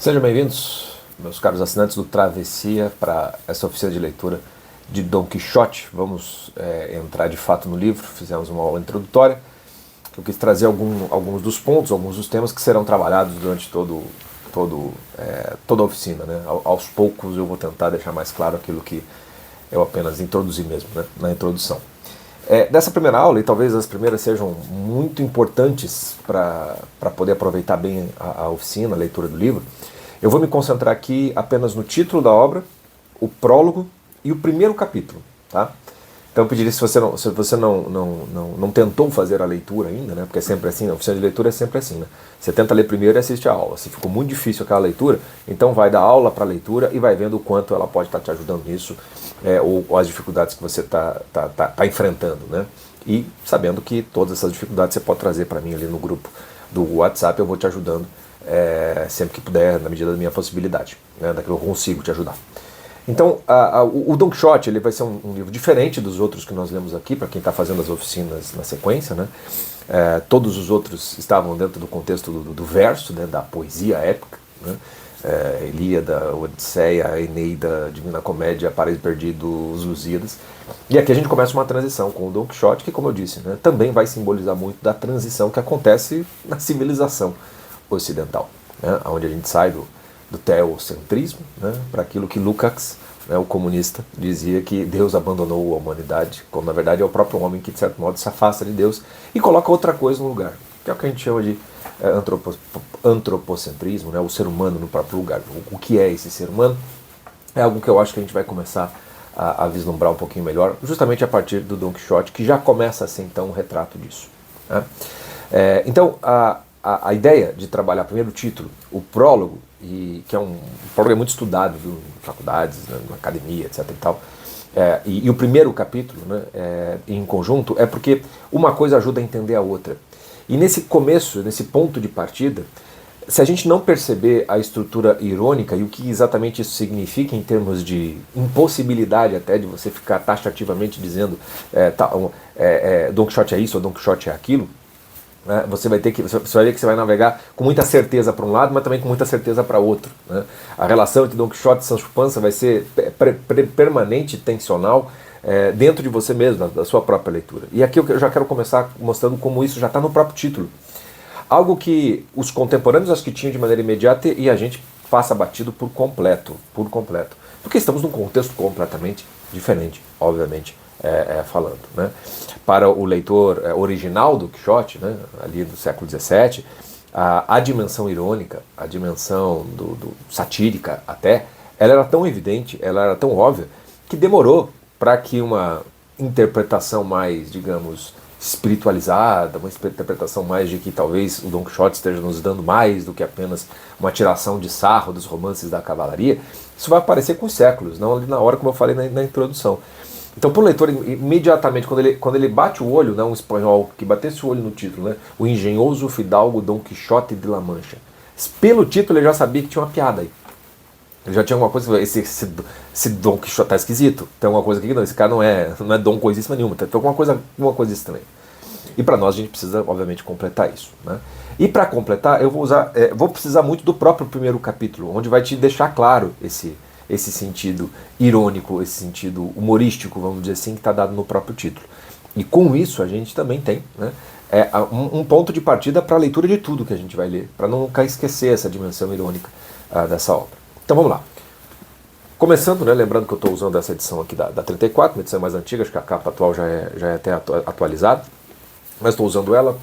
Sejam bem-vindos, meus caros assinantes do Travessia, para essa oficina de leitura de Dom Quixote. Vamos entrar de fato no livro. Fizemos uma aula introdutória. Eu quis trazer alguns dos pontos, alguns dos temas que serão trabalhados durante toda a oficina, né? Aos poucos eu vou tentar deixar mais claro aquilo que eu apenas introduzi mesmo, né? Na introdução. Dessa primeira aula, e talvez as primeiras sejam muito importantes para poder aproveitar bem a oficina, a leitura do livro, eu vou me concentrar aqui apenas no título da obra, o prólogo e o primeiro capítulo, tá? Então eu pediria, se você não tentou fazer a leitura ainda, né? Porque é sempre assim, a oficina de leitura é sempre assim, né? Você tenta ler primeiro e assiste a aula. Se ficou muito difícil aquela leitura, então vai da aula para a leitura e vai vendo o quanto ela pode estar te ajudando nisso, ou as dificuldades que você está enfrentando, né? E sabendo que todas essas dificuldades você pode trazer para mim ali no grupo do WhatsApp, eu vou te ajudando sempre que puder, na medida da minha possibilidade, né? Daquilo que eu consigo te ajudar. Então, o Dom Quixote ele vai ser um livro diferente dos outros que nós lemos aqui, para quem está fazendo as oficinas na sequência, né? Todos os outros estavam dentro do contexto do verso, né? Da poesia épica, né? Ilíada, Odisseia, Eneida, Divina Comédia, Paraíso Perdido, Os Lusíadas. E aqui a gente começa uma transição com o Dom Quixote, que, como eu disse, né? Também vai simbolizar muito da transição que acontece na civilização ocidental, né? Onde a gente sai do teocentrismo, né, para aquilo que Lukács, né, o comunista, dizia que Deus abandonou a humanidade, quando na verdade é o próprio homem que de certo modo se afasta de Deus e coloca outra coisa no lugar, que é o que a gente chama de antropocentrismo, né, o ser humano no próprio lugar. O que é esse ser humano? É algo que eu acho que a gente vai começar a vislumbrar um pouquinho melhor, justamente a partir do Dom Quixote, que já começa a ser então um retrato disso, né? Então, a ideia de trabalhar primeiro o título, o prólogo, que é um prólogo muito estudado, viu, em faculdades, né, na academia, etc. e tal, e o primeiro capítulo, né, em conjunto, é porque uma coisa ajuda a entender a outra. E nesse começo, nesse ponto de partida, se a gente não perceber a estrutura irônica e o que exatamente isso significa em termos de impossibilidade até de você ficar taxativamente dizendo Dom Quixote é isso ou Dom Quixote é aquilo, você vai ver que você vai navegar com muita certeza para um lado, mas também com muita certeza para outro, né? A relação entre Dom Quixote e Sancho Panza vai ser permanente, tensional, dentro de você mesmo, da sua própria leitura. E aqui eu já quero começar mostrando como isso já está no próprio título. Algo que os contemporâneos acho que tinham de maneira imediata e a gente passa batido por completo. Porque estamos num contexto completamente diferente, obviamente, falando, né? Para o leitor original do Quixote, né, ali do século XVII, a dimensão irônica, a dimensão satírica até, ela era tão evidente, ela era tão óbvia, que demorou para que uma interpretação mais, digamos, espiritualizada, uma interpretação mais de que talvez o Dom Quixote esteja nos dando mais do que apenas uma tiração de sarro dos romances da cavalaria, isso vai aparecer com os séculos, não ali na hora, como eu falei na introdução. Então, para o leitor, imediatamente, quando ele bate o olho, né, um espanhol que batesse o olho no título, né, o engenhoso fidalgo Dom Quixote de La Mancha, pelo título ele já sabia que tinha uma piada aí. Ele já tinha alguma coisa, esse Dom Quixote tá esquisito, tem alguma coisa aqui que não, esse cara não é Dom coisíssima nenhuma, tem alguma coisa estranha. E para nós a gente precisa, obviamente, completar isso, né? E para completar, eu vou precisar muito do próprio primeiro capítulo, onde vai te deixar claro esse sentido irônico, esse sentido humorístico, vamos dizer assim, que está dado no próprio título. E com isso a gente também tem, né, um ponto de partida para a leitura de tudo que a gente vai ler, para nunca esquecer essa dimensão irônica dessa obra. Então vamos lá. Começando, né, lembrando que eu estou usando essa edição aqui da 34, uma edição mais antiga, acho que a capa atual já é até atualizada, mas estou usando ela.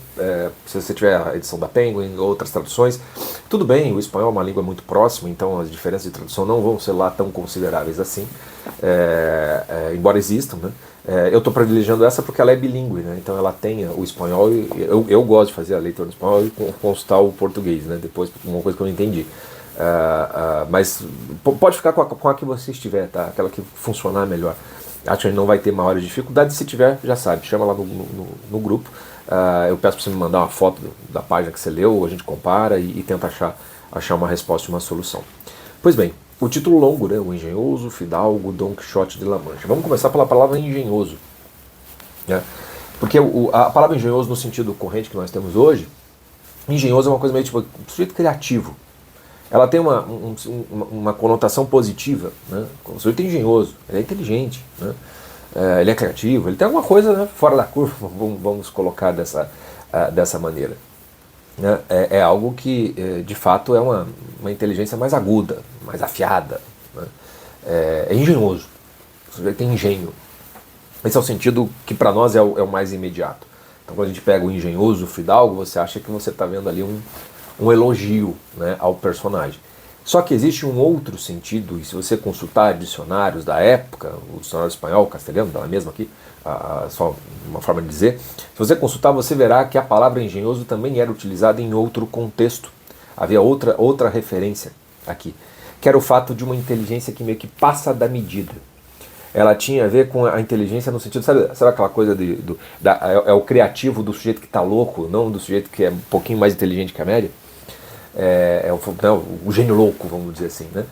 Se você tiver a edição da Penguin ou outras traduções, tudo bem, o espanhol é uma língua muito próxima, então as diferenças de tradução não vão ser lá tão consideráveis assim, embora existam, né? Eu estou privilegiando essa porque ela é bilíngue, né? Então ela tem o espanhol, e eu gosto de fazer a leitura do espanhol e consultar o português, né? Depois, uma coisa que eu não entendi. Mas pode ficar com a que você estiver, tá? Aquela que funcionar melhor. Acho que a gente não vai ter maiores dificuldades. Se tiver, já sabe, chama lá no grupo. Eu peço para você me mandar uma foto da página que você leu, a gente compara e tenta achar uma resposta e uma solução. Pois bem, o título longo, né? O engenhoso fidalgo Dom Quixote de La Mancha. Vamos começar pela palavra engenhoso, né? Porque a palavra engenhoso, no sentido corrente que nós temos hoje, engenhoso é uma coisa meio tipo sujeito criativo. ela tem uma conotação positiva, né? O sujeito é engenhoso, ele é inteligente, né? Ele é criativo, ele tem alguma coisa, né, fora da curva, vamos colocar dessa maneira. Né? É algo que, de fato, é uma inteligência mais aguda, mais afiada. Né? É engenhoso, o sujeito tem engenho. Esse é o sentido que para nós é o mais imediato. Então, quando a gente pega o engenhoso, o fidalgo, você acha que você está vendo ali um elogio, né, ao personagem. Só que existe um outro sentido, e se você consultar dicionários da época, o dicionário espanhol, castelhano, da mesma aqui, só uma forma de dizer, se você consultar, você verá que a palavra engenhoso também era utilizada em outro contexto. Havia outra referência aqui, que era o fato de uma inteligência que meio que passa da medida. Ela tinha a ver com a inteligência no sentido, sabe aquela coisa é o criativo do sujeito que está louco, não do sujeito que é um pouquinho mais inteligente que a média? O gênio louco, vamos dizer assim, né?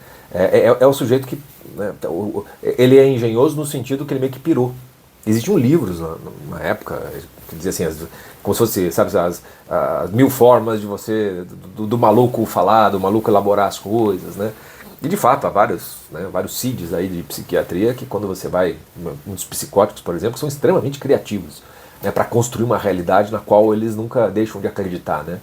É o sujeito que, né, ele é engenhoso no sentido que ele meio que pirou. Existiam livros na época que dizia assim, como se fosse, sabe, as 1000 formas de você, do maluco falar, do maluco elaborar as coisas, né? E de fato há vários CIDs aí de psiquiatria que, quando você vai, uns psicóticos, por exemplo, são extremamente criativos, né, para construir uma realidade na qual eles nunca deixam de acreditar, né?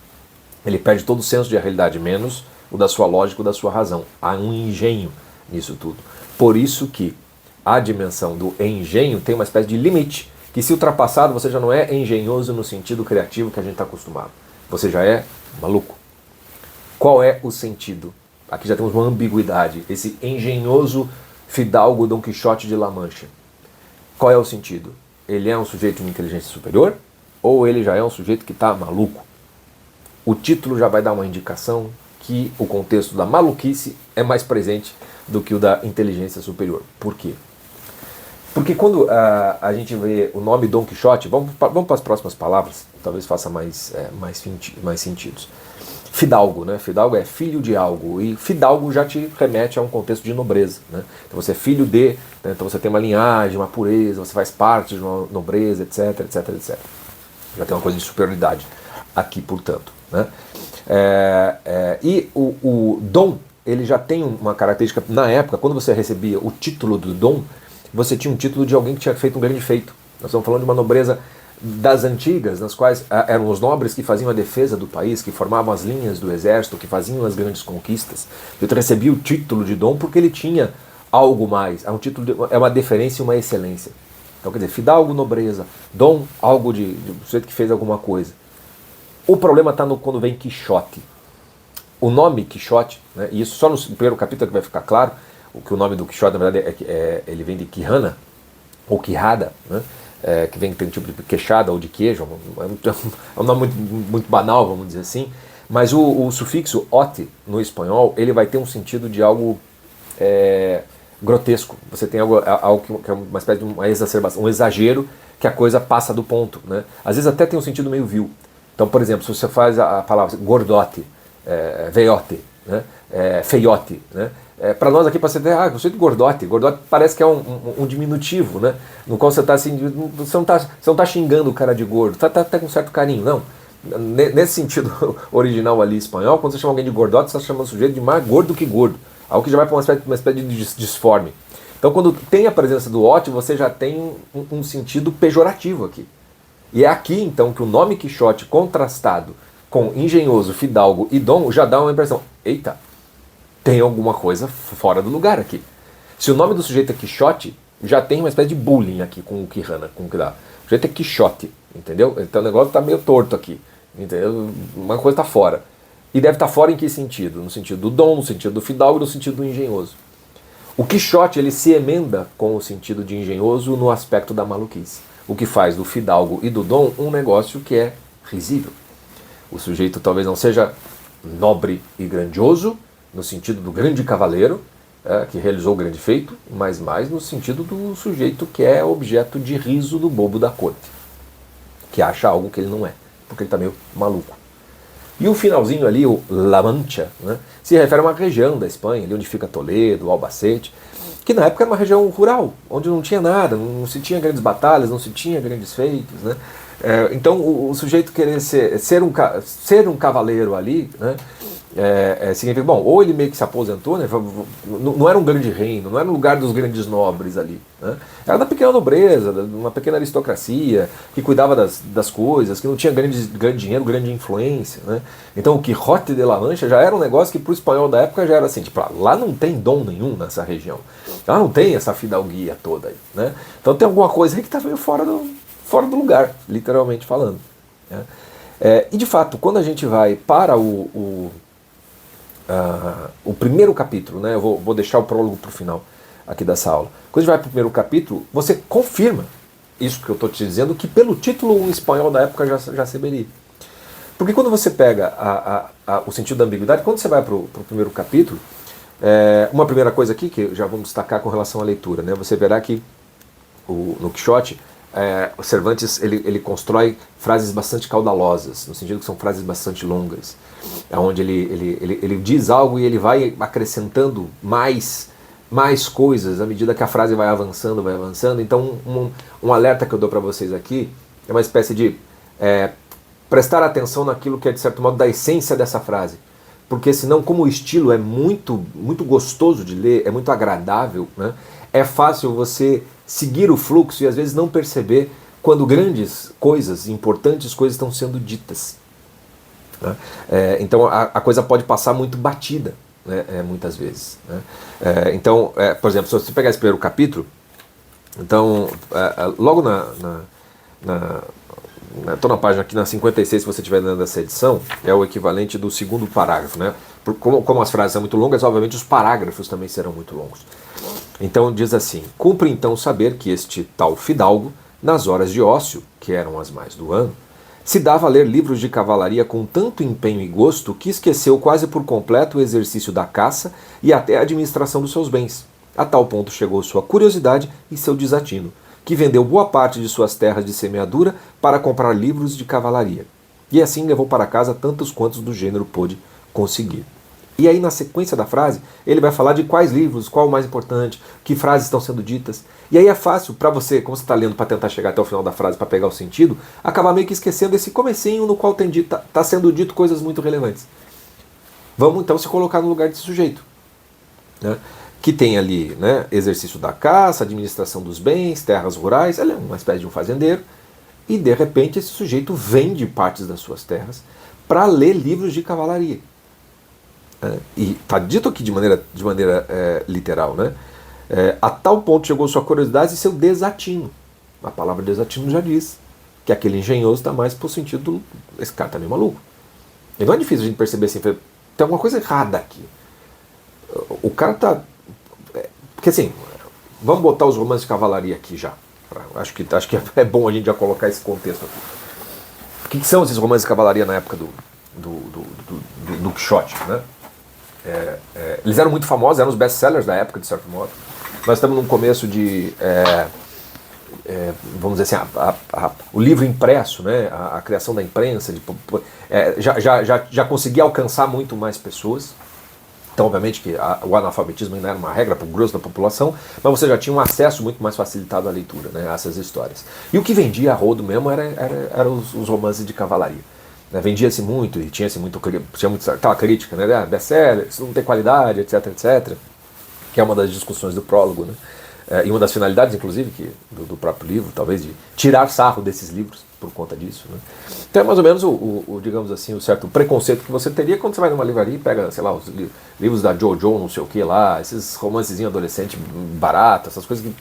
Ele perde todo o senso de realidade, menos o da sua lógica, o da sua razão. Há um engenho nisso tudo. Por isso que a dimensão do engenho tem uma espécie de limite, que, se ultrapassado, você já não é engenhoso no sentido criativo que a gente está acostumado. Você já é maluco. Qual é o sentido? Aqui já temos uma ambiguidade. Esse engenhoso fidalgo Dom Quixote de La Mancha. Qual é o sentido? Ele é um sujeito de inteligência superior? Ou ele já é um sujeito que está maluco? O título já vai dar uma indicação que o contexto da maluquice é mais presente do que o da inteligência superior. Por quê? Porque quando a gente vê o nome Dom Quixote, vamos para as próximas palavras, talvez faça mais sentidos. Fidalgo, né? Fidalgo é filho de algo, e fidalgo já te remete a um contexto de nobreza, né? Então você é filho de, né? Então você tem uma linhagem, uma pureza, você faz parte de uma nobreza, etc, etc, etc. Já tem uma coisa de superioridade aqui, portanto, né? E o dom, ele já tem uma característica. Na época, quando você recebia o título do dom, você tinha um título de alguém que tinha feito um grande feito. Nós estamos falando de uma nobreza das antigas, nas quais eram os nobres que faziam a defesa do país, que formavam as linhas do exército, que faziam as grandes conquistas. Ele recebia o título de dom porque ele tinha algo mais. É uma deferência e uma excelência. Então, quer dizer, fidalgo, nobreza, dom, algo de sujeito que fez alguma coisa. O problema está quando vem Quixote. O nome Quixote, né, e isso só no primeiro capítulo que vai ficar claro, que o nome do Quixote, na verdade, ele vem de Quijana, ou Quijada, né, que vem tem um tipo de queixada ou de queijo, é um nome muito, muito banal, vamos dizer assim, mas o sufixo ote, no espanhol, ele vai ter um sentido de algo grotesco. Você tem algo que é uma espécie de uma exacerbação, um exagero, que a coisa passa do ponto, né? Às vezes até tem um sentido meio vil. Então, por exemplo, se você faz a palavra gordote, veiote, né? Feiote, né? Para nós aqui, para você ter, eu de gordote parece que é um diminutivo, né? No qual você está assim, você não tá xingando o cara de gordo, tá com um certo carinho, não. Nesse sentido original ali espanhol, quando você chama alguém de gordote, você está chamando o sujeito de mais gordo que gordo, algo que já vai para uma espécie de disforme. Então, quando tem a presença do ote, você já tem um sentido pejorativo aqui. E é aqui, então, que o nome Quixote, contrastado com engenhoso, fidalgo e dom, já dá uma impressão, eita, tem alguma coisa fora do lugar aqui. Se o nome do sujeito é Quixote, já tem uma espécie de bullying aqui com o Quijana, com o que dá. O sujeito é Quixote, entendeu? Então o negócio está meio torto aqui, entendeu? Uma coisa está fora. E deve estar fora em que sentido? No sentido do dom, no sentido do fidalgo e no sentido do engenhoso. O Quixote, ele se emenda com o sentido de engenhoso no aspecto da maluquice. O que faz do fidalgo e do dom um negócio que é risível. O sujeito talvez não seja nobre e grandioso, no sentido do grande cavaleiro, que realizou o grande feito, mas mais no sentido do sujeito que é objeto de riso do bobo da corte, que acha algo que ele não é, porque ele está meio maluco. E o finalzinho ali, o La Mancha, né, se refere a uma região da Espanha, ali onde fica Toledo, Albacete, que na época era uma região rural, onde não tinha nada, não se tinha grandes batalhas, não se tinha grandes feitos, né? Então o sujeito querer ser um cavaleiro ali, né, significa, bom, ou ele meio que se aposentou, né, não era um grande reino, não era um lugar dos grandes nobres ali, né, era da pequena nobreza, de uma pequena aristocracia, que cuidava das coisas, que não tinha grande dinheiro, grande influência, né. Então o Quixote de La Mancha já era um negócio que para o espanhol da época já era assim, tipo, lá não tem dom nenhum nessa região, lá não tem essa fidalguia toda aí, né, então tem alguma coisa aí que está meio fora do lugar, literalmente falando, né. E de fato, quando a gente vai para o primeiro capítulo, né? Eu vou deixar o prólogo para o final aqui dessa aula. Quando a gente vai para o primeiro capítulo, você confirma isso que eu estou te dizendo, que pelo título o espanhol da época já saberia. Porque quando você pega o sentido da ambiguidade, quando você vai para o primeiro capítulo, uma primeira coisa aqui, que já vamos destacar com relação à leitura, né? Você verá que no Quixote, o Cervantes ele constrói frases bastante caudalosas, no sentido que são frases bastante longas, onde ele diz algo e ele vai acrescentando mais coisas à medida que a frase vai avançando. Então um alerta que eu dou para vocês aqui é uma espécie de prestar atenção naquilo que é de certo modo da essência dessa frase, porque senão, como o estilo é muito, muito gostoso de ler, é muito agradável, né, é fácil você seguir o fluxo e às vezes não perceber quando grandes coisas, importantes coisas estão sendo ditas, né? Então a coisa pode passar muito batida, né, muitas vezes, né? Então, por exemplo, se você pegar esse primeiro capítulo, então logo estou na página aqui na 56, se você estiver lendo essa edição, é o equivalente do segundo parágrafo, né? Como as frases são muito longas, obviamente os parágrafos também serão muito longos. Então diz assim: cumpre então saber que este tal fidalgo, nas horas de ócio, que eram as mais do ano, se dava a ler livros de cavalaria com tanto empenho e gosto que esqueceu quase por completo o exercício da caça e até a administração dos seus bens. A tal ponto chegou sua curiosidade e seu desatino, que vendeu boa parte de suas terras de semeadura para comprar livros de cavalaria, e assim levou para casa tantos quantos do gênero pôde conseguir. E aí, na sequência da frase, ele vai falar de quais livros, qual o mais importante, que frases estão sendo ditas. E aí é fácil para você, como você está lendo para tentar chegar até o final da frase, para pegar o sentido, acabar meio que esquecendo esse comecinho no qual está sendo dito coisas muito relevantes. Vamos então se colocar no lugar desse sujeito, né, que tem ali, né, exercício da caça, administração dos bens, terras rurais, ele é uma espécie de um fazendeiro, e de repente esse sujeito vende partes das suas terras para ler livros de cavalaria. E está dito aqui de maneira literal, né? A tal ponto chegou sua curiosidade e seu desatino. A palavra desatino já diz que aquele engenhoso está mais para o sentido esse cara está meio maluco. E não é difícil a gente perceber assim, tem alguma coisa errada aqui. O cara está... Porque assim, vamos botar os romances de cavalaria aqui já. Acho que é bom a gente já colocar esse contexto aqui. O que são esses romances de cavalaria na época do Quixote, né? Eles eram muito famosos, eram os best-sellers da época, de certo modo. Nós estamos num começo de, vamos dizer assim, o livro impresso, né, a criação da imprensa, já conseguia alcançar muito mais pessoas. Então, obviamente, que o analfabetismo ainda era uma regra para o grosso da população, mas você já tinha um acesso muito mais facilitado à leitura, né, a essas histórias. E o que vendia a rodo mesmo eram os romances de cavalaria. Vendia-se muito e tinha aquela crítica, né? Best-seller, isso não tem qualidade, etc, que é uma das discussões do prólogo, né? E uma das finalidades, inclusive, do próprio livro, talvez, de tirar sarro desses livros por conta disso, né? Então é mais ou menos digamos assim, o certo preconceito que você teria quando você vai numa livraria e pega, sei lá, os livros da Jojo, não sei o que lá, esses romancezinhos adolescentes baratos, essas coisas que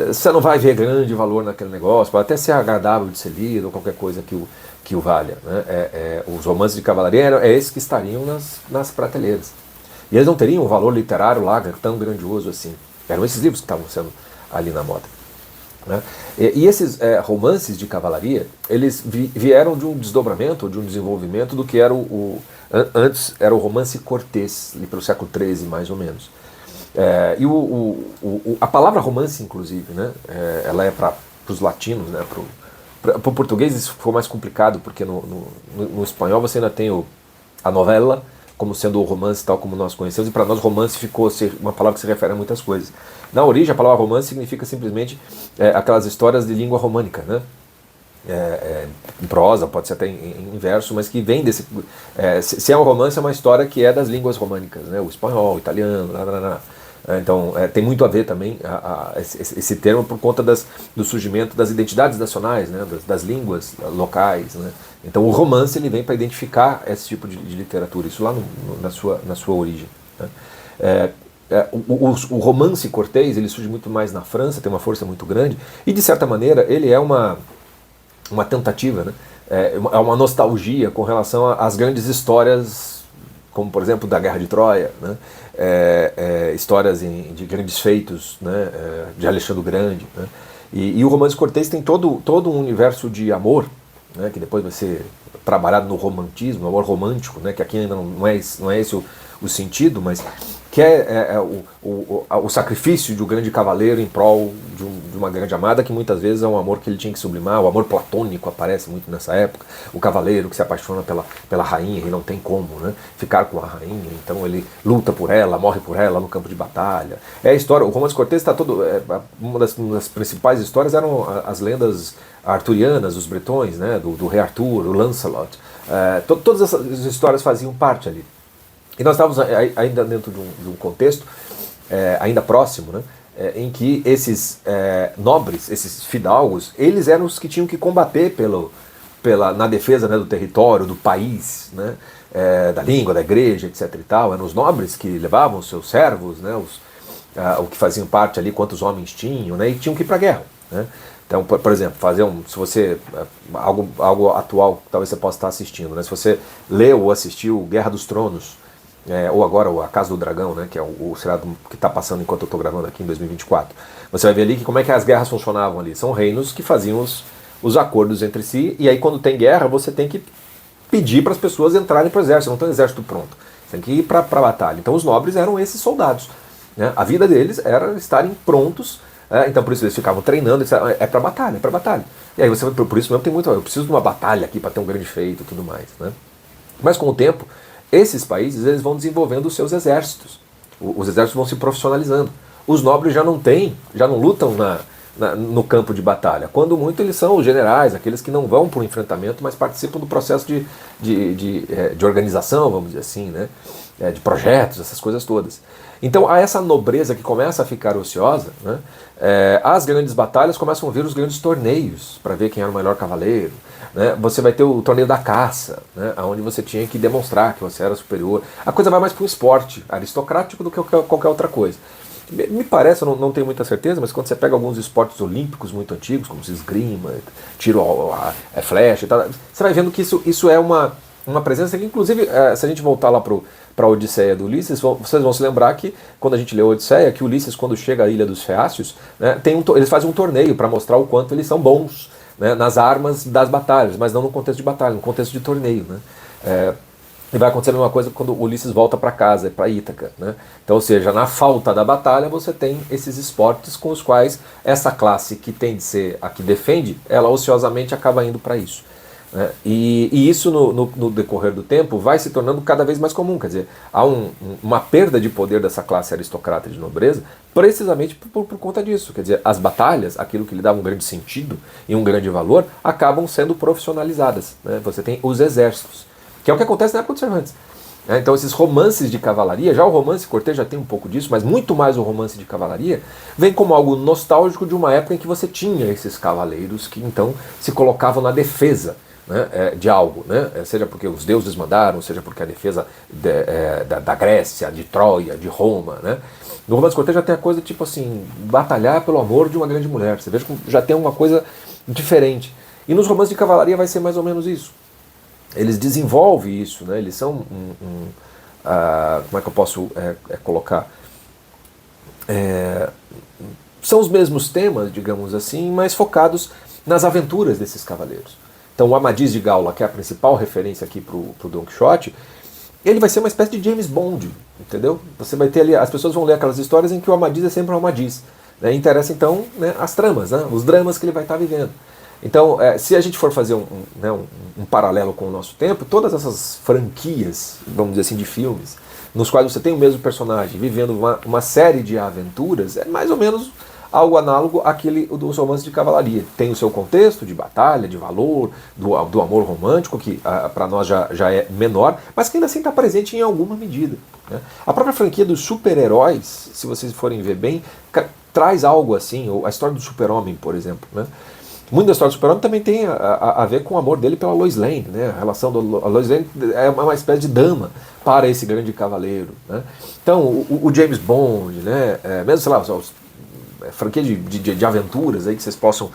você não vai ver grande valor naquele negócio, pode até ser agradável de ser lido ou qualquer coisa que o valha, né? Os romances de cavalaria esses que estariam nas prateleiras. E eles não teriam um valor literário lá tão grandioso assim. Eram esses livros que estavam sendo ali na moda, né? E esses romances de cavalaria, eles vieram de um desdobramento, de um desenvolvimento do que era antes era o romance cortês, ali pelo século XIII mais ou menos. E a palavra romance, inclusive, né, ela é para os latinos, né, para o português isso ficou mais complicado, porque no espanhol você ainda tem a novela como sendo o romance tal como nós conhecemos, e para nós romance ficou uma palavra que se refere a muitas coisas. Na origem a palavra romance significa simplesmente aquelas histórias de língua românica, né? em prosa, pode ser até em verso, mas que vem desse... se é um romance, é uma história que é das línguas românicas, né? O espanhol, o italiano, então tem muito a ver também esse termo por conta do surgimento das identidades nacionais, né? das línguas locais, né? Então o romance ele vem para identificar esse tipo de literatura, isso lá na sua origem, né? O romance cortês ele surge muito mais na França, tem uma força muito grande, e de certa maneira ele é uma tentativa, né? É uma nostalgia com relação às grandes histórias, como por exemplo da Guerra de Troia, né? Histórias de grandes feitos, né? De Alexandre o Grande, né? E o romance cortês tem todo um universo de amor, né? Que depois vai ser trabalhado no romantismo, amor romântico, né? Que aqui ainda não é esse o sentido, mas que o sacrifício de um grande cavaleiro em prol de uma grande amada, que muitas vezes é um amor que ele tinha que sublimar. O amor platônico aparece muito nessa época, o cavaleiro que se apaixona pela rainha e não tem como, né, ficar com a rainha, então ele luta por ela, morre por ela no campo de batalha. A história, o romance cortês está todo... uma das principais histórias eram as lendas arturianas, os bretões, né, do rei Arthur, o Lancelot. Todas essas histórias faziam parte ali. E nós estávamos ainda dentro de um contexto, ainda próximo, né, em que esses nobres, esses fidalgos, eles eram os que tinham que combater na defesa, né, do território, do país, né, da língua, da igreja, etc. e tal. Eram os nobres que levavam os seus servos, né, o que faziam parte ali, quantos homens tinham, né, e tinham que ir para a guerra, né. Então, por exemplo, se você... algo atual, talvez você possa estar assistindo, né, se você leu ou assistiu Guerra dos Tronos, ou agora A Casa do Dragão, né, que é o seriado que está passando enquanto eu estou gravando aqui em 2024. Você vai ver ali como é que as guerras funcionavam ali. São reinos que faziam os acordos entre si, e aí quando tem guerra você tem que pedir para as pessoas entrarem para o exército, não tem um exército pronto. Você tem que ir para a batalha. Então os nobres eram esses soldados, né? A vida deles era estarem prontos, então por isso eles ficavam treinando, é para batalha, é para batalha. E aí você, por isso mesmo tem muito, eu preciso de uma batalha aqui para ter um grande feito e tudo mais, né? Mas com o tempo, esses países eles vão desenvolvendo os seus exércitos. Os exércitos vão se profissionalizando. Os nobres já não lutam no campo de batalha. Quando muito eles são os generais, aqueles que não vão para o enfrentamento, mas participam do processo de organização, vamos dizer assim, né? De projetos, essas coisas todas. Então há essa nobreza que começa a ficar ociosa, né? As grandes batalhas começam a vir os grandes torneios, para ver quem era o melhor cavaleiro, né? Você vai ter o torneio da caça, né? Onde você tinha que demonstrar que você era superior. A coisa vai mais para um esporte aristocrático do que qualquer outra coisa. Me parece, eu não tenho muita certeza, mas quando você pega alguns esportes olímpicos muito antigos, como esgrima, tiro a flecha e tal, você vai vendo que isso é uma presença que, inclusive, se a gente voltar lá para a Odisseia do Ulisses, vocês vão se lembrar que, quando a gente lê a Odisseia, que Ulisses, quando chega à Ilha dos Feácios, né, eles fazem um torneio para mostrar o quanto eles são bons, né, nas armas das batalhas, mas não no contexto de batalha, no contexto de torneio, né. E vai acontecer a mesma coisa quando Ulisses volta para casa, para Ítaca, né? Então, ou seja, na falta da batalha você tem esses esportes com os quais essa classe que tem de ser a que defende, ela ociosamente acaba indo para isso, né? E isso no decorrer do tempo vai se tornando cada vez mais comum, quer dizer, há uma perda de poder dessa classe aristocrata de nobreza precisamente por conta disso, quer dizer, as batalhas, aquilo que lhe dava um grande sentido e um grande valor, acabam sendo profissionalizadas, né? Você tem os exércitos, que é o que acontece na época dos Cervantes. Então esses romances de cavalaria, já o romance cortês já tem um pouco disso, mas muito mais o romance de cavalaria, vem como algo nostálgico de uma época em que você tinha esses cavaleiros que então se colocavam na defesa, né, de algo, né, seja porque os deuses mandaram, seja porque a defesa da Grécia, de Troia, de Roma, né. No romance cortês já tem a coisa tipo assim, batalhar pelo amor de uma grande mulher, você veja que já tem uma coisa diferente. E nos romances de cavalaria vai ser mais ou menos isso. Eles desenvolvem isso, né? Eles são como é que eu posso colocar? São os mesmos temas, digamos assim, mas focados nas aventuras desses cavaleiros. Então o Amadís de Gaula, que é a principal referência aqui para o Don Quixote, ele vai ser uma espécie de James Bond, entendeu? Você vai ter ali, as pessoas vão ler aquelas histórias em que o Amadís é sempre o Amadís, né? Interessa então, né, as tramas, né? Os dramas que ele vai estar vivendo. Então, se a gente for fazer um paralelo com o nosso tempo, todas essas franquias, vamos dizer assim, de filmes, nos quais você tem o mesmo personagem vivendo uma série de aventuras, é mais ou menos algo análogo àquele dos romances de cavalaria. Tem o seu contexto de batalha, de valor, do amor romântico, que para nós já é menor, mas que ainda assim está presente em alguma medida, né? A própria franquia dos super-heróis, se vocês forem ver bem, traz algo assim, a história do Super-Homem, por exemplo, né? Muito da história do Super-Homem também tem a ver com o amor dele pela Lois Lane, né? A relação da Lois Lane é uma espécie de dama para esse grande cavaleiro, né? Então, o James Bond, né? Mesmo, sei lá, franquia de aventuras aí que vocês possam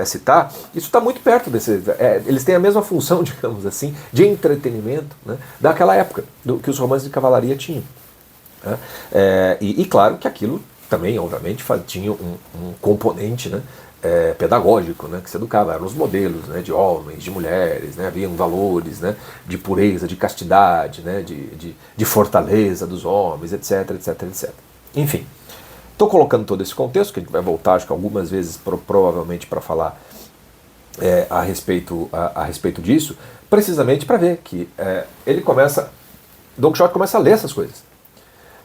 citar, isso está muito perto desse. Eles têm a mesma função, digamos assim, de entretenimento, né? Daquela época, que os romances de cavalaria tinham, né? E claro que aquilo também, obviamente, tinha um componente, né? Pedagógico, né, que se educava, eram os modelos, né, de homens, de mulheres, né, haviam valores, né, de pureza, de castidade, né, de fortaleza dos homens, etc, etc, etc. Enfim, estou colocando todo esse contexto, que a gente vai voltar, acho que algumas vezes, provavelmente, para falar a respeito disso, precisamente para ver que Don Quixote começa a ler essas coisas.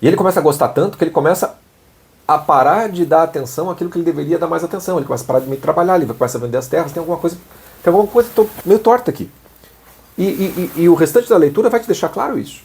E ele começa a gostar tanto que ele começa a parar de dar atenção àquilo que ele deveria dar mais atenção. Ele começa a parar de trabalhar, ele começa a vender as terras, tem alguma coisa meio torta aqui. E o restante da leitura vai te deixar claro isso.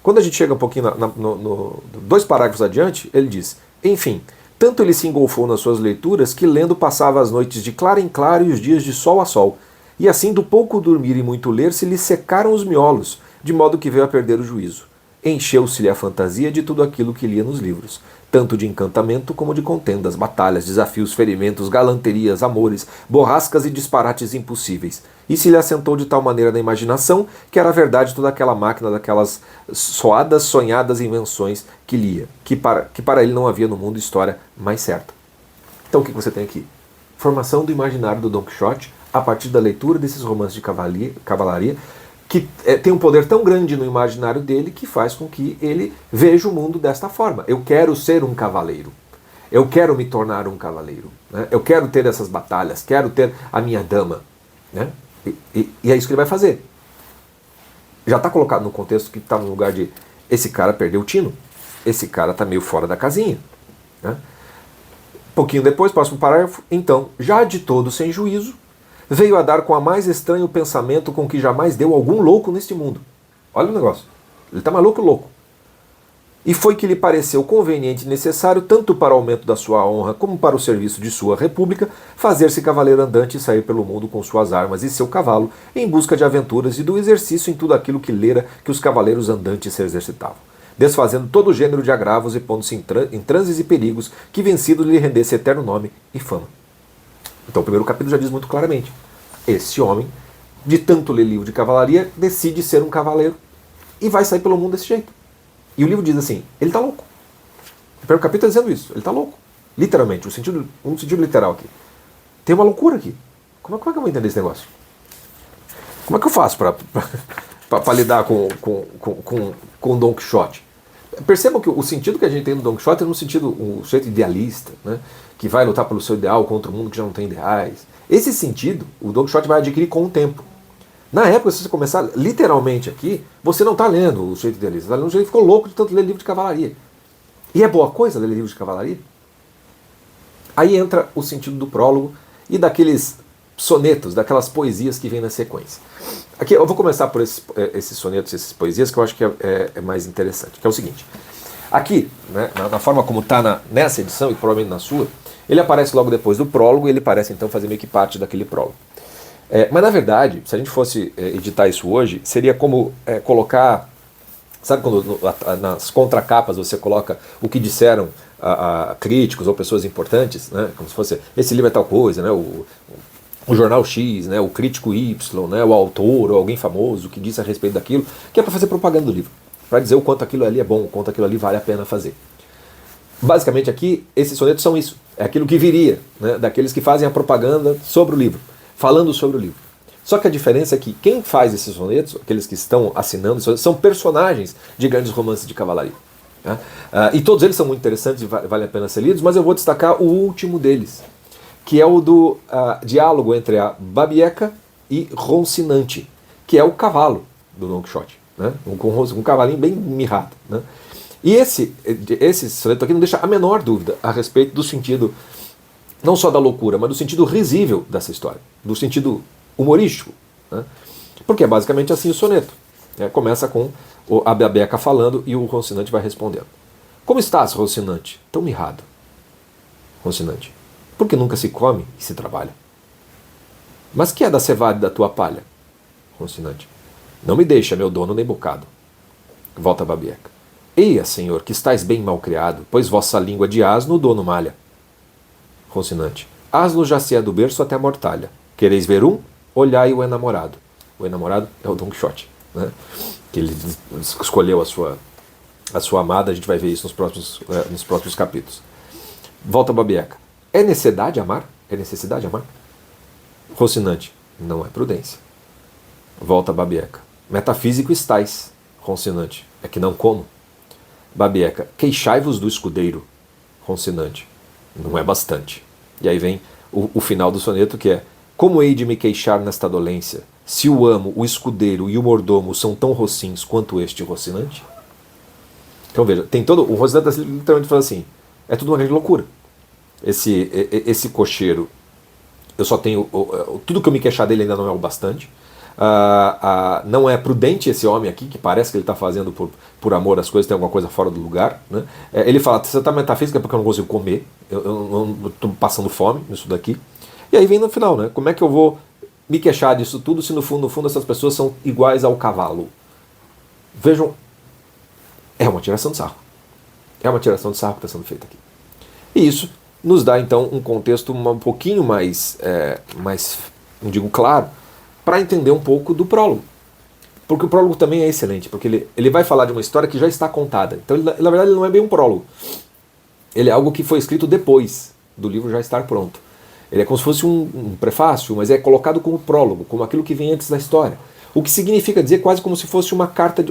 Quando a gente chega um pouquinho no 2 parágrafos adiante, ele diz: enfim, tanto ele se engolfou nas suas leituras que lendo passava as noites de claro em claro e os dias de sol a sol. E assim, do pouco dormir e muito ler, se lhe secaram os miolos, de modo que veio a perder o juízo. Encheu-se-lhe a fantasia de tudo aquilo que lia nos livros, tanto de encantamento como de contendas, batalhas, desafios, ferimentos, galanterias, amores, borrascas e disparates impossíveis. E se lhe assentou de tal maneira na imaginação que era verdade toda aquela máquina daquelas soadas, sonhadas invenções que lia, que para ele não havia no mundo história mais certa. Então o que você tem aqui? Formação do imaginário do Don Quixote a partir da leitura desses romances de cavalaria, que tem um poder tão grande no imaginário dele que faz com que ele veja o mundo desta forma. Eu quero ser um cavaleiro. Eu quero me tornar um cavaleiro, né? Eu quero ter essas batalhas, quero ter a minha dama, né? E é isso que ele vai fazer. Já está colocado no contexto que está no lugar de esse cara perdeu o tino, esse cara está meio fora da casinha, né? Pouquinho depois, próximo parágrafo, então, já de todo sem juízo, veio a dar com a mais estranho pensamento com que jamais deu algum louco neste mundo. Olha o negócio. Ele está maluco, louco. E foi que lhe pareceu conveniente e necessário, tanto para o aumento da sua honra como para o serviço de sua república, fazer-se cavaleiro andante e sair pelo mundo com suas armas e seu cavalo, em busca de aventuras e do exercício em tudo aquilo que lera que os cavaleiros andantes se exercitavam, desfazendo todo o gênero de agravos e pondo-se em transes e perigos que vencido lhe rendesse eterno nome e fama. Então o primeiro capítulo já diz muito claramente: esse homem, de tanto ler livro de cavalaria, decide ser um cavaleiro e vai sair pelo mundo desse jeito. E o livro diz assim: ele está louco. O primeiro capítulo está dizendo isso, ele está louco. Literalmente, um sentido literal aqui. Tem uma loucura aqui. Como é que eu vou entender esse negócio? Como é que eu faço para lidar com Don Quixote? Percebam que o sentido que a gente tem no Don Quixote é um sujeito idealista, né? Que vai lutar pelo seu ideal contra um mundo que já não tem ideais. Esse sentido, o Don Quixote vai adquirir com o tempo. Na época, se você começar literalmente aqui, você não está lendo o sujeito idealista, está lendo um sujeito que ficou louco de tanto ler livro de cavalaria. E é boa coisa ler livro de cavalaria? Aí entra o sentido do prólogo e daqueles sonetos, daquelas poesias que vêm na sequência. Aqui eu vou começar por esses sonetos, essas poesias, que eu acho que é mais interessante, que é o seguinte. Aqui, né, na forma como está nessa edição, e provavelmente na sua, ele aparece logo depois do prólogo, e ele parece então fazer meio que parte daquele prólogo. Mas na verdade, se a gente fosse editar isso hoje, seria como colocar... Sabe quando nas contracapas você coloca o que disseram a críticos ou pessoas importantes, né? Como se fosse, esse livro é tal coisa, né? O jornal X, né? O crítico Y, né? O autor ou alguém famoso que disse a respeito daquilo, que é para fazer propaganda do livro, para dizer o quanto aquilo ali é bom, o quanto aquilo ali vale a pena fazer. Basicamente aqui, esses sonetos são isso, é aquilo que viria, né? Daqueles que fazem a propaganda sobre o livro, falando sobre o livro. Só que a diferença é que quem faz esses sonetos, aqueles que estão assinando, são personagens de grandes romances de cavalaria. Né? E todos eles são muito interessantes e valem a pena ser lidos, mas eu vou destacar o último deles, que é o do diálogo entre a Babieca e Roncinante, que é o cavalo do Don Quixote, né? Um cavalinho bem mirrado. Né? E esse soneto aqui não deixa a menor dúvida a respeito do sentido não só da loucura, mas do sentido risível dessa história, do sentido humorístico, né? Porque é basicamente assim o soneto. Começa com a Babeca falando e o Rocinante vai respondendo. Como estás, Rocinante? Tão mirrado. Rocinante. Porque nunca se come e se trabalha. Mas que é da cevada da tua palha? Rocinante. Não me deixa, meu dono, nem bocado. Volta a Babieca. Eia, senhor, que estáis bem mal criado, pois vossa língua de asno o dono malha. Rocinante. Asno já se é do berço até a mortalha. Quereis ver um? Olhai o enamorado. O enamorado é o Don Quixote, né? Que ele escolheu a sua amada, a gente vai ver isso nos próximos capítulos. Volta a Babieca. É necessidade amar? É necessidade amar? Rocinante. Não é prudência. Volta a Babieca. Metafísico estais. Rocinante. É que não como. Babieca. Queixai-vos do escudeiro. Rocinante. Não é bastante. E aí vem o final do soneto, que é: como hei de me queixar nesta dolência, se o amo, o escudeiro e o mordomo são tão rocins quanto este Rocinante? Então veja, tem todo. O Rocinante literalmente fala assim: é tudo uma grande loucura. Esse cocheiro, eu só tenho. Tudo que eu me queixar dele ainda não é o bastante. Não é prudente esse homem aqui, que parece que ele está fazendo por amor às coisas, tem alguma coisa fora do lugar, né? Ele fala: você está metafísica porque eu não consigo comer, eu estou passando fome nisso daqui. E aí vem no final, né? Como é que eu vou me queixar disso tudo se no fundo essas pessoas são iguais ao cavalo? Vejam, é uma tiração de sarro. É uma tiração de sarro que está sendo feita aqui. E isso nos dá então um contexto um pouquinho mais, não digo claro, para entender um pouco do prólogo. Porque o prólogo também é excelente, porque ele vai falar de uma história que já está contada. Então, na verdade, ele não é bem um prólogo. Ele é algo que foi escrito depois do livro já estar pronto. Ele é como se fosse um prefácio, mas é colocado como prólogo, como aquilo que vem antes da história. O que significa dizer quase como se fosse uma carta,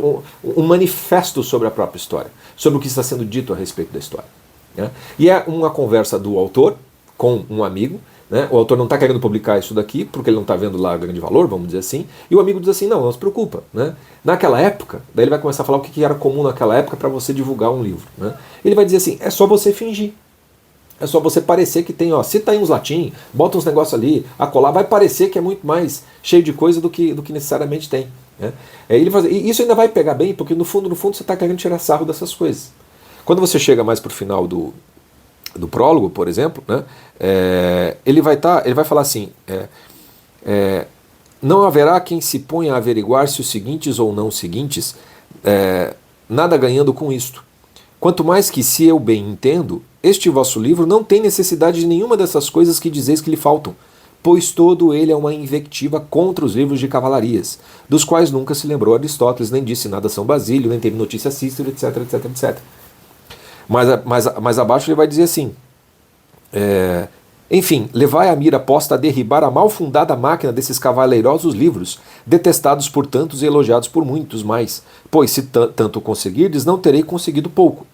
um manifesto sobre a própria história, sobre o que está sendo dito a respeito da história, né? E é uma conversa do autor com um amigo, né? O autor não está querendo publicar isso daqui porque ele não está vendo lá grande valor, vamos dizer assim, e o amigo diz assim: não se preocupa, né? Naquela época, daí ele vai começar a falar o que era comum naquela época para você divulgar um livro, né? Ele vai dizer assim: é só você fingir. É só você parecer que tem, cita aí uns latim, bota uns negócios ali, acolá, vai parecer que é muito mais cheio de coisa do que necessariamente tem, né? E isso ainda vai pegar bem, porque no fundo você está querendo tirar sarro dessas coisas. Quando você chega mais para o final do prólogo, por exemplo, né, ele vai falar assim: não haverá quem se ponha a averiguar se os seguintes ou não seguintes, nada ganhando com isto. Quanto mais que, se eu bem entendo, este vosso livro não tem necessidade de nenhuma dessas coisas que dizeis que lhe faltam, pois todo ele é uma invectiva contra os livros de cavalarias, dos quais nunca se lembrou Aristóteles, nem disse nada a São Basílio, nem teve notícia a Cícero, etc, etc, etc. Mas abaixo ele vai dizer assim: enfim, levai a mira posta a derribar a mal fundada máquina desses cavaleirosos livros, detestados por tantos e elogiados por muitos mais, pois se tanto conseguirdes, não terei conseguido pouco.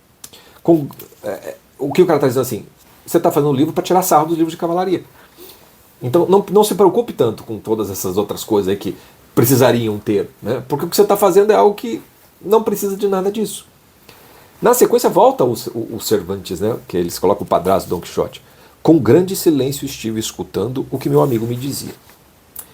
O que o cara está dizendo assim: você está fazendo um livro para tirar sarro dos livros de cavalaria. Então não se preocupe tanto com todas essas outras coisas aí que precisariam ter, né? Porque o que você está fazendo é algo que não precisa de nada disso. Na sequência volta o Cervantes, né? Que eles colocam o padrasto Don Quixote. Com grande silêncio estive escutando o que meu amigo me dizia,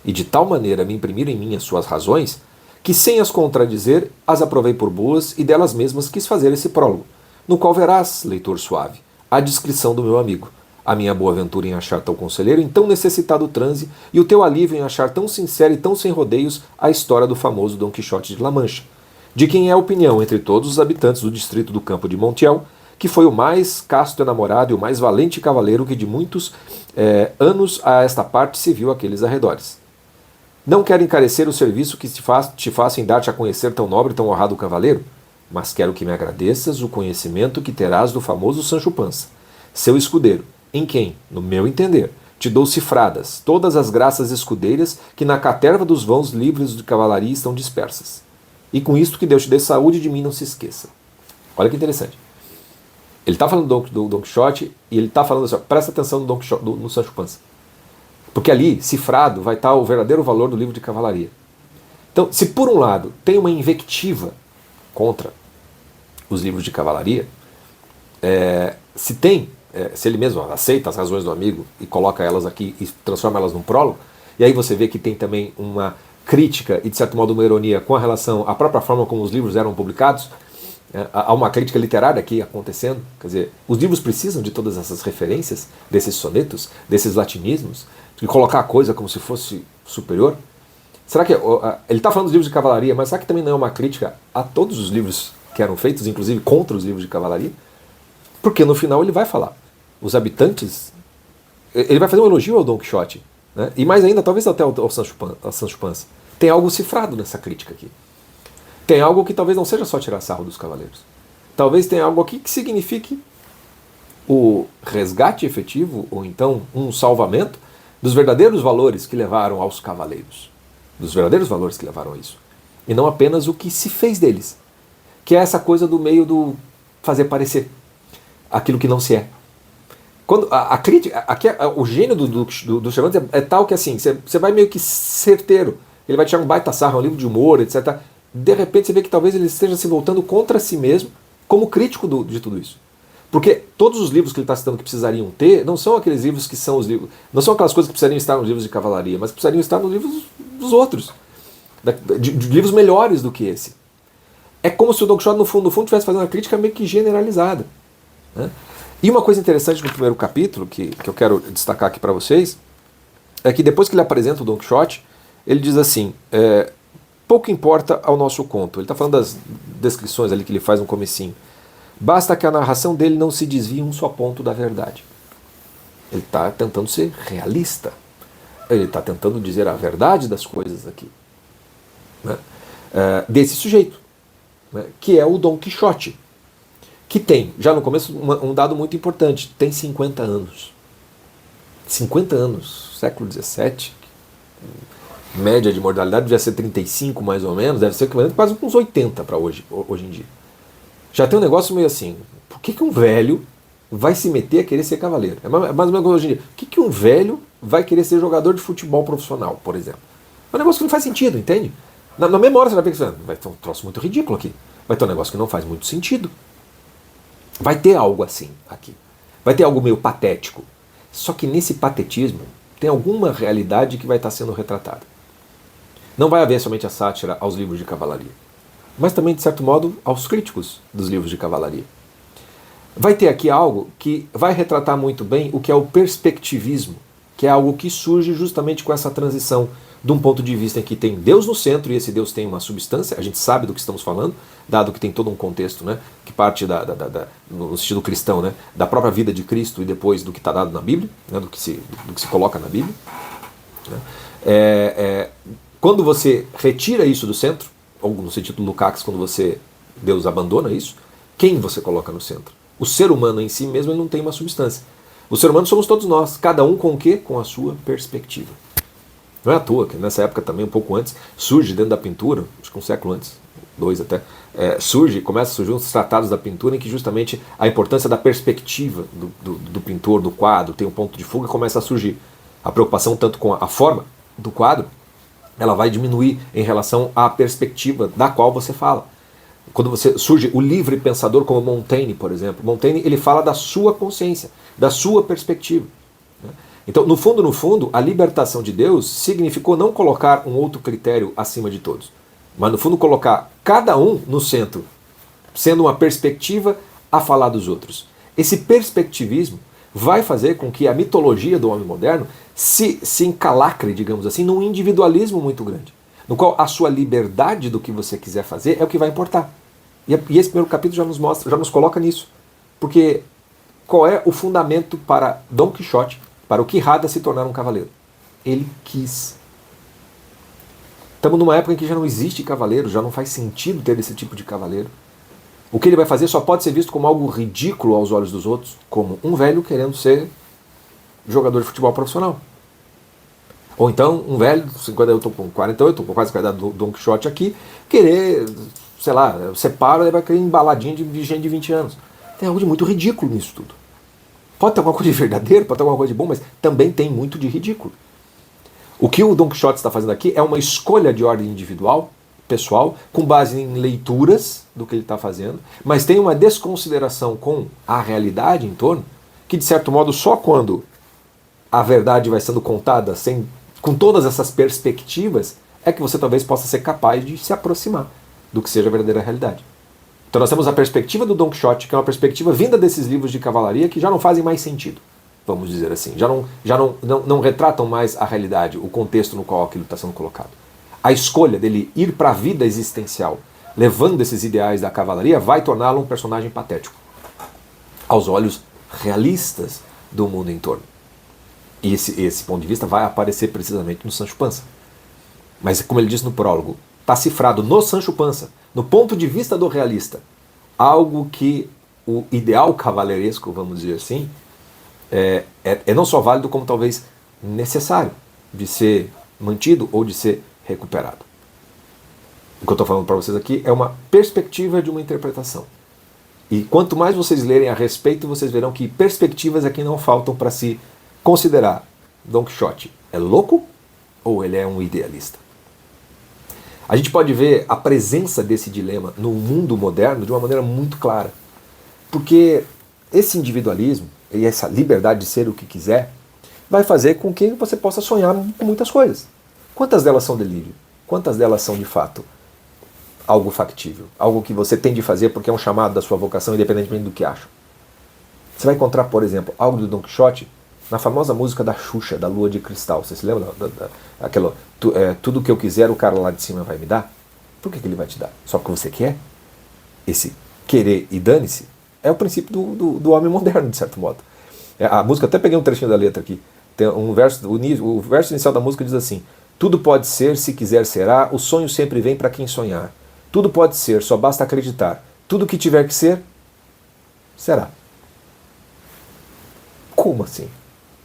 e de tal maneira me imprimiram em mim as suas razões, que sem as contradizer, as aprovei por boas e delas mesmas quis fazer esse prólogo, no qual verás, leitor suave, a descrição do meu amigo, a minha boa aventura em achar tão conselheiro em tão necessitado transe, e o teu alívio em achar tão sincero e tão sem rodeios a história do famoso Don Quixote de La Mancha, de quem é a opinião entre todos os habitantes do distrito do Campo de Montiel, que foi o mais casto enamorado e o mais valente cavaleiro que de muitos anos a esta parte se viu àqueles arredores. Não quero encarecer o serviço que te faço em dar-te a conhecer tão nobre e tão honrado cavaleiro, mas quero que me agradeças o conhecimento que terás do famoso Sancho Pança, seu escudeiro, em quem, no meu entender, te dou cifradas todas as graças escudeiras que na caterva dos vãos livres de cavalaria estão dispersas. E com isto que Deus te dê saúde e de mim não se esqueça. Olha que interessante. Ele está falando do Don Quixote e ele está falando assim: presta atenção no Don Quixote, no Sancho Pança. Porque ali, cifrado, vai estar o verdadeiro valor do livro de cavalaria. Então, se por um lado tem uma invectiva contra os livros de cavalaria, se tem se ele mesmo aceita as razões do amigo e coloca elas aqui e transforma elas num prólogo, e aí você vê que tem também uma crítica e de certo modo uma ironia com a relação à própria forma como os livros eram publicados, há uma crítica literária aqui acontecendo, quer dizer, os livros precisam de todas essas referências, desses sonetos, desses latinismos, de colocar a coisa como se fosse superior. Será que ele está falando dos livros de cavalaria, mas será que também não é uma crítica a todos os livros que eram feitos, inclusive contra os livros de cavalaria? Porque no final ele vai falar, os habitantes, ele vai fazer um elogio ao Dom Quixote, né? E mais ainda, talvez até ao Sancho Panza. Tem algo cifrado nessa crítica aqui. Tem algo que talvez não seja só tirar sarro dos cavaleiros. Talvez tenha algo aqui que signifique o resgate efetivo, ou então um salvamento dos verdadeiros valores que levaram aos cavaleiros. Dos verdadeiros valores que levaram a isso. E não apenas o que se fez deles. Que é essa coisa do meio do fazer parecer aquilo que não se é. Quando a crítica, aqui, o gênio do Cervantes é tal que assim, você vai meio que certeiro. Ele vai tirar um baita sarro, um livro de humor, etc. De repente você vê que talvez ele esteja se voltando contra si mesmo como crítico de tudo isso. Porque todos os livros que ele está citando que precisariam ter, não são aqueles livros que são os livros, não são aquelas coisas que precisariam estar nos livros de cavalaria, mas precisariam estar nos livros dos outros. De livros melhores do que esse. É como se o Don Quixote, no fundo, estivesse fazendo uma crítica meio que generalizada. Né? E uma coisa interessante no primeiro capítulo, que eu quero destacar aqui para vocês, é que depois que ele apresenta o Don Quixote, ele diz assim, pouco importa ao nosso conto. Ele está falando das descrições ali que ele faz no comecinho. Basta que a narração dele não se desvie um só ponto da verdade. Ele está tentando ser realista. Ele está tentando dizer a verdade das coisas aqui. Né? Desse sujeito, né? Que é o Dom Quixote. Que tem, já no começo, um dado muito importante. Tem 50 anos. 50 anos, século XVII. Média de mortalidade devia ser 35 mais ou menos, deve ser quase uns 80 para hoje em dia. Já tem um negócio meio assim, por que um velho vai se meter a querer ser cavaleiro? É mais ou menos hoje em dia. Por que um velho vai querer ser jogador de futebol profissional, por exemplo? É um negócio que não faz sentido, entende? Na mesma hora você vai pensar, vai ter um troço muito ridículo aqui. Vai ter um negócio que não faz muito sentido. Vai ter algo assim aqui. Vai ter algo meio patético. Só que nesse patetismo tem alguma realidade que vai estar sendo retratada. Não vai haver somente a sátira aos livros de cavalaria, mas também, de certo modo, aos críticos dos livros de cavalaria. Vai ter aqui algo que vai retratar muito bem o que é o perspectivismo, que é algo que surge justamente com essa transição de um ponto de vista em que tem Deus no centro e esse Deus tem uma substância, a gente sabe do que estamos falando, dado que tem todo um contexto, né, que parte no sentido cristão, né, da própria vida de Cristo e depois do que está dado na Bíblia, né, do que se coloca na Bíblia. Né. Quando você retira isso do centro, ou no sentido do Lukács, quando Deus abandona isso, quem você coloca no centro? O ser humano em si mesmo ele não tem uma substância. O ser humano somos todos nós, cada um com o quê? Com a sua perspectiva. Não é à toa que nessa época também, um pouco antes, surge dentro da pintura, acho que um século antes, 2 até, começa a surgir uns tratados da pintura em que justamente a importância da perspectiva do pintor, do quadro, tem um ponto de fuga e começa a surgir. A preocupação tanto com a forma do quadro, ela vai diminuir em relação à perspectiva da qual você fala. Quando surge o livre pensador como Montaigne, por exemplo, Montaigne ele fala da sua consciência, da sua perspectiva. Então, no fundo, a libertação de Deus significou não colocar um outro critério acima de todos, mas no fundo colocar cada um no centro, sendo uma perspectiva a falar dos outros. Esse perspectivismo vai fazer com que a mitologia do homem moderno se encalacre, digamos assim, num individualismo muito grande, no qual a sua liberdade do que você quiser fazer é o que vai importar. E esse primeiro capítulo já nos coloca nisso. Porque qual é o fundamento para Dom Quixote, para o Quirrada se tornar um cavaleiro? Ele quis. Estamos numa época em que já não existe cavaleiro, já não faz sentido ter esse tipo de cavaleiro. O que ele vai fazer só pode ser visto como algo ridículo aos olhos dos outros, como um velho querendo ser jogador de futebol profissional. Ou então um velho, eu estou com 48, estou com quase a idade do Dom Quixote aqui, querer, sei lá, separa, ele vai querer embaladinha de gente de 20 anos. Tem algo de muito ridículo nisso tudo. Pode ter alguma coisa de verdadeiro, pode ter alguma coisa de bom, mas também tem muito de ridículo. O que o Dom Quixote está fazendo aqui é uma escolha de ordem individual, pessoal, com base em leituras do que ele está fazendo, mas tem uma desconsideração com a realidade em torno, que de certo modo só quando a verdade vai sendo contada com todas essas perspectivas é que você talvez possa ser capaz de se aproximar do que seja a verdadeira realidade. Então nós temos a perspectiva do Don Quixote, que é uma perspectiva vinda desses livros de cavalaria que já não fazem mais sentido, vamos dizer assim. Já não retratam mais a realidade, o contexto no qual aquilo está sendo colocado. A escolha dele ir para a vida existencial, levando esses ideais da cavalaria, vai torná-lo um personagem patético, aos olhos realistas do mundo em torno. E esse ponto de vista vai aparecer precisamente no Sancho Panza. Mas, como ele disse no prólogo, está cifrado no Sancho Panza, no ponto de vista do realista, algo que o ideal cavaleiresco, vamos dizer assim, é não só válido, como talvez necessário de ser mantido ou de ser recuperado. O que eu estou falando para vocês aqui é uma perspectiva de uma interpretação. E quanto mais vocês lerem a respeito, vocês verão que perspectivas aqui não faltam para se considerar Don Quixote é louco ou ele é um idealista. A gente pode ver a presença desse dilema no mundo moderno de uma maneira muito clara. Porque esse individualismo e essa liberdade de ser o que quiser vai fazer com que você possa sonhar com muitas coisas. Quantas delas são delírio? Quantas delas são de fato algo factível? Algo que você tem de fazer porque é um chamado da sua vocação, independentemente do que acham. Você vai encontrar, por exemplo, algo do Don Quixote na famosa música da Xuxa, da Lua de Cristal. Você se lembra? Aquela, tudo que eu quiser o cara lá de cima vai me dar? Por que ele vai te dar? Só porque você quer? Esse querer e dane-se é o princípio do homem moderno, de certo modo. A música, até peguei um trechinho da letra aqui. Tem um verso, o verso inicial da música diz assim: tudo pode ser, se quiser será, o sonho sempre vem para quem sonhar. Tudo pode ser, só basta acreditar. Tudo que tiver que ser, será. Como assim?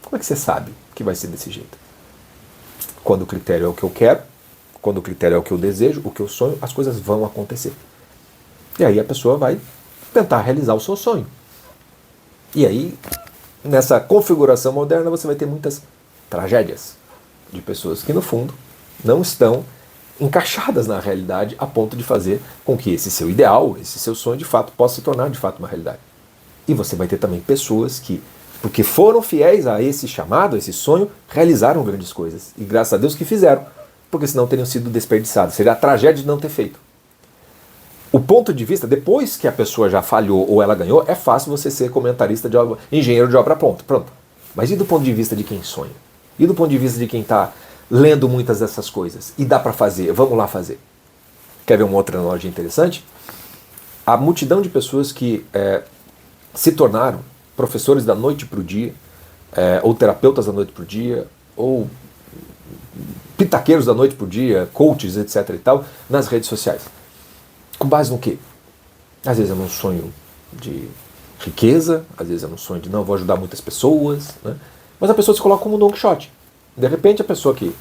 Como é que você sabe que vai ser desse jeito? Quando o critério é o que eu quero, quando o critério é o que eu desejo, o que eu sonho, as coisas vão acontecer. E aí a pessoa vai tentar realizar o seu sonho. E aí, nessa configuração moderna, você vai ter muitas tragédias de pessoas que, no fundo, não estão encaixadas na realidade a ponto de fazer com que esse seu ideal, esse seu sonho, de fato, possa se tornar, de fato, uma realidade. E você vai ter também pessoas que, porque foram fiéis a esse chamado, a esse sonho, realizaram grandes coisas. E graças a Deus que fizeram, porque senão teriam sido desperdiçados. Seria a tragédia de não ter feito. O ponto de vista, depois que a pessoa já falhou ou ela ganhou, é fácil você ser comentarista de obra, engenheiro de obra pronta. Pronto. Mas e do ponto de vista de quem sonha? E do ponto de vista de quem está lendo muitas dessas coisas? E dá para fazer, vamos lá fazer. Quer ver uma outra analogia interessante? A multidão de pessoas que se tornaram professores da noite para o dia, ou terapeutas da noite para o dia, ou pitaqueiros da noite para o dia, coaches, etc. e tal, nas redes sociais. Com base no quê? Às vezes é num sonho de riqueza, às vezes é num sonho de não, vou ajudar muitas pessoas, né? Mas a pessoa se coloca como Don Quixote. De repente a pessoa que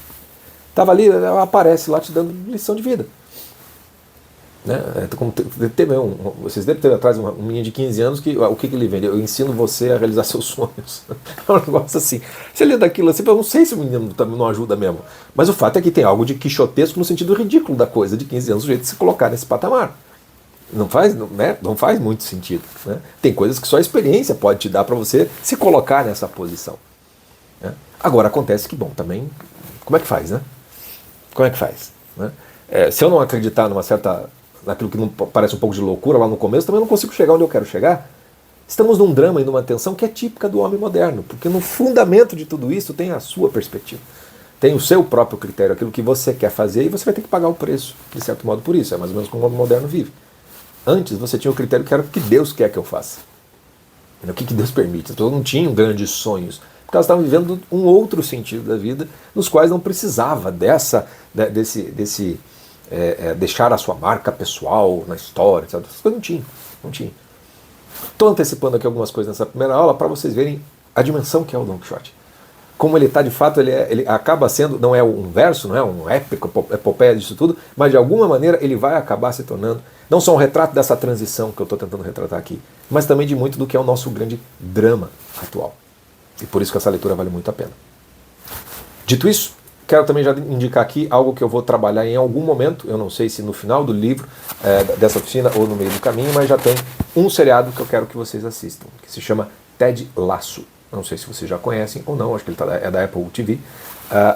estava ali, ela aparece lá te dando lição de vida. Né? Vocês devem ter atrás um menino de 15 anos que o que ele vende? Eu ensino você a realizar seus sonhos. É um negócio assim. Você lê daquilo assim, eu não sei se o menino não ajuda mesmo. Mas o fato é que tem algo de quixotesco no sentido ridículo da coisa, de 15 anos, o jeito de se colocar nesse patamar. Não faz muito sentido. Né? Tem coisas que só a experiência pode te dar para você se colocar nessa posição. Né? Agora acontece que, bom, também, como é que faz, né? Como é que faz? Né? Se eu não acreditar naquilo que não parece um pouco de loucura lá no começo, também não consigo chegar onde eu quero chegar. Estamos num drama e numa tensão que é típica do homem moderno, porque no fundamento de tudo isso tem a sua perspectiva. Tem o seu próprio critério, aquilo que você quer fazer, e você vai ter que pagar o preço, de certo modo, por isso. É mais ou menos como o homem moderno vive. Antes você tinha o critério que era o que Deus quer que eu faça. O que Deus permite. As pessoas não tinham grandes sonhos, porque elas estavam vivendo um outro sentido da vida, nos quais não precisava desse deixar a sua marca pessoal na história, etc. Essas coisas não tinha. Estou antecipando aqui algumas coisas nessa primeira aula para vocês verem a dimensão que é o Don Quixote. Como ele está de fato, ele acaba sendo, não é um verso, não é um épico, epopeia disso tudo, mas de alguma maneira ele vai acabar se tornando, não só um retrato dessa transição que eu estou tentando retratar aqui, mas também de muito do que é o nosso grande drama atual. E por isso que essa leitura vale muito a pena. Dito isso, quero também já indicar aqui algo que eu vou trabalhar em algum momento, eu não sei se no final do livro, dessa oficina ou no meio do caminho, mas já tem um seriado que eu quero que vocês assistam, que se chama Ted Lasso. Não sei se vocês já conhecem ou não, acho que ele é da Apple TV,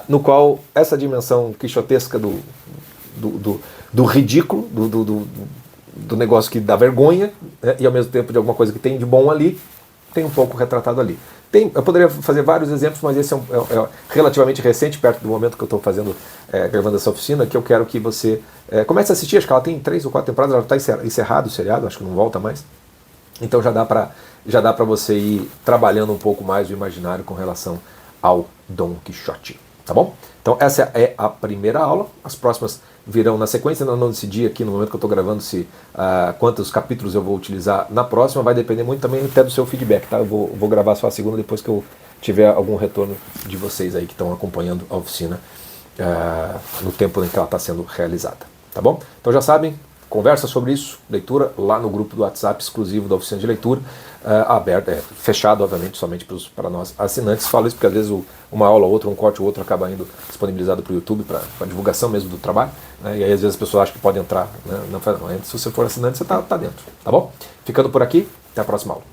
no qual essa dimensão quixotesca do ridículo, do negócio que dá vergonha, né, e ao mesmo tempo de alguma coisa que tem de bom ali, tem um pouco retratado ali. Eu poderia fazer vários exemplos, mas esse é relativamente recente, perto do momento que eu estou gravando essa oficina, que eu quero que você comece a assistir. Acho que ela tem 3 ou 4 temporadas, ela está encerrado o seriado, acho que não volta mais. Então já dá para você ir trabalhando um pouco mais o imaginário com relação ao Dom Quixote, tá bom? Então essa é a primeira aula, as próximas virão na sequência. Eu não decidi aqui no momento que eu estou gravando quantos capítulos eu vou utilizar na próxima, vai depender muito também até do seu feedback, tá? Eu vou gravar só a segunda depois que eu tiver algum retorno de vocês aí que estão acompanhando a oficina no tempo em que ela está sendo realizada, tá bom? Então já sabem, conversa sobre isso, leitura lá no grupo do WhatsApp exclusivo da oficina de leitura, aberto, fechado obviamente somente para nós assinantes. Falo isso porque às vezes uma aula ou outra, um corte ou outro acaba indo disponibilizado para o YouTube, para divulgação mesmo do trabalho, né? E aí às vezes as pessoas acham que podem entrar, né? Não, se você for assinante você está dentro, tá bom? Ficando por aqui, até a próxima aula.